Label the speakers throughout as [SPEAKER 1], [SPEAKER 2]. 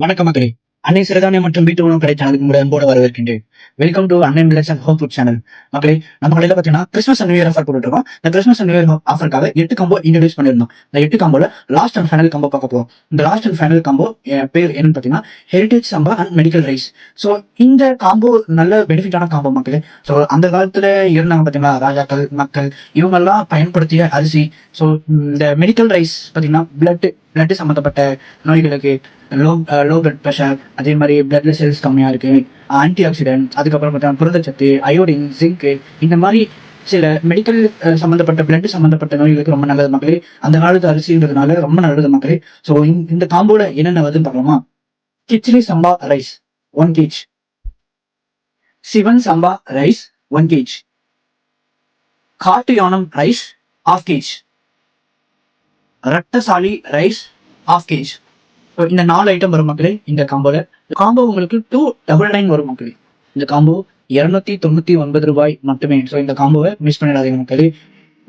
[SPEAKER 1] வணக்கம் மக்களே. அன்னை சிறுதானியம் மற்றும் வீட்டு உணவு கடை சேனலுக்கு உங்களை அன்போடு வரவேற்கின்றேன். Welcome to Annai millets and home food channel. மக்களே, நம்ம கடையில பாத்தீங்கன்னா Christmas and new year offer போட்டுட்டு இருக்கோம். இந்த கிறிஸ்மஸ் அண்ட் நியூ இயர் ஆஃபருக்காக 8 காம்போ இன்ட்ரோடியூஸ் பண்ணிருந்தோம். இந்த 8 காம்போல லாஸ்ட் அண்ட் ஃபைனல் காம்போ பார்க்க போறோம். இந்த லாஸ்ட் அண்ட் ஃபைனல் காம்போ பேர் என்னன்னு பாத்தீங்கன்னா heritage samba and medical rice. So இந்த காம்போ நல்ல பெனிஃபிட்டான காம்போ மக்களே. ஸோ அந்த காலத்துல இருந்தாங்க பாத்தீங்களா, ராஜாக்கள் மக்கள் இவங்கெல்லாம் பயன்படுத்திய அரிசி. ஸோ இந்த மெடிக்கல் ரைஸ் பாத்தீங்கன்னா பிளட் சம்பந்தப்பட்ட நோய்களுக்கு, லோ பிளட் ப்ரெஷர், அதே மாதிரி பிளட்ல செல்ஸ் கம்மியா இருக்கு, ஆன்டி ஆக்சிடென்ட், அதுக்கப்புறம் பார்த்தீங்கன்னா புரதச்சத்து, அயோடின், ஜிங்க், இந்த மாதிரி சில மெடிக்கல் சம்பந்தப்பட்ட பிளட் சம்பந்தப்பட்ட நோய்களுக்கு ரொம்ப நல்லது மக்களே. அந்த காலத்து அரிசின்றதுனால ரொம்ப நல்லது மக்களே. ஸோ இந்த காம்போல என்னென்ன வருதுன்னு பார்க்கலாமா? கிச்சிலி சம்பா ரைஸ் 1 kg, சிவன் சம்பா ரைஸ் 1 kg, காட்டு Yanam rice 1/2 kg, ரட்டசாலி rice 1/2 kg. இந்த 4 ஐட்டம் வரும் மக்களே. இந்த காம்போ உங்களுக்கு 299 வரும் மக்களே. இந்த காம்போ 299 ரூபாய் மட்டுமே. ஸோ இந்த காம்போவை மிஸ் பண்ணிடாதீங்க மக்களே.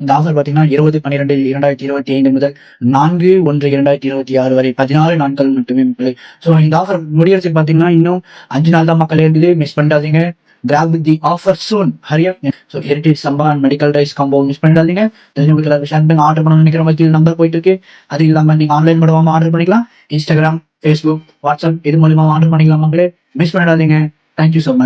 [SPEAKER 1] இந்த ஆஃபர் பார்த்தீங்கன்னா 20/12/2025 முதல் 4/1/2026 வரை 16 நாட்கள் மட்டுமே மக்களே. ஸோ இந்த ஆஃபர் முடியறதுக்கு பார்த்தீங்கன்னா இன்னும் 5 நாள் தான் மக்களே இருக்குது. மிஸ் பண்ணிடாதீங்க. Grab with the offer soon, hurry up. So heritage samba and medical rice combo miss பண்ணிடாதீங்க. உங்களுக்கு எல்லாரும் ஷேர் பண்ணி ஆர்டர் பண்ணணும்னு நினைக்கிற மாதிரி நம்பர் போயிட்டு இருக்கு. அது இல்லாமல் நீங்க ஆன்லைன் மூலமா ஆர்டர் பண்ணிக்கலாம். இன்ஸ்டாகிராம், ஃபேஸ்புக், வாட்ஸ்அப் இது மூலமா ஆர்டர் பண்ணிக்கலாம் மக்களே. மிஸ் பண்ணிடாதீங்க. Thank you so much.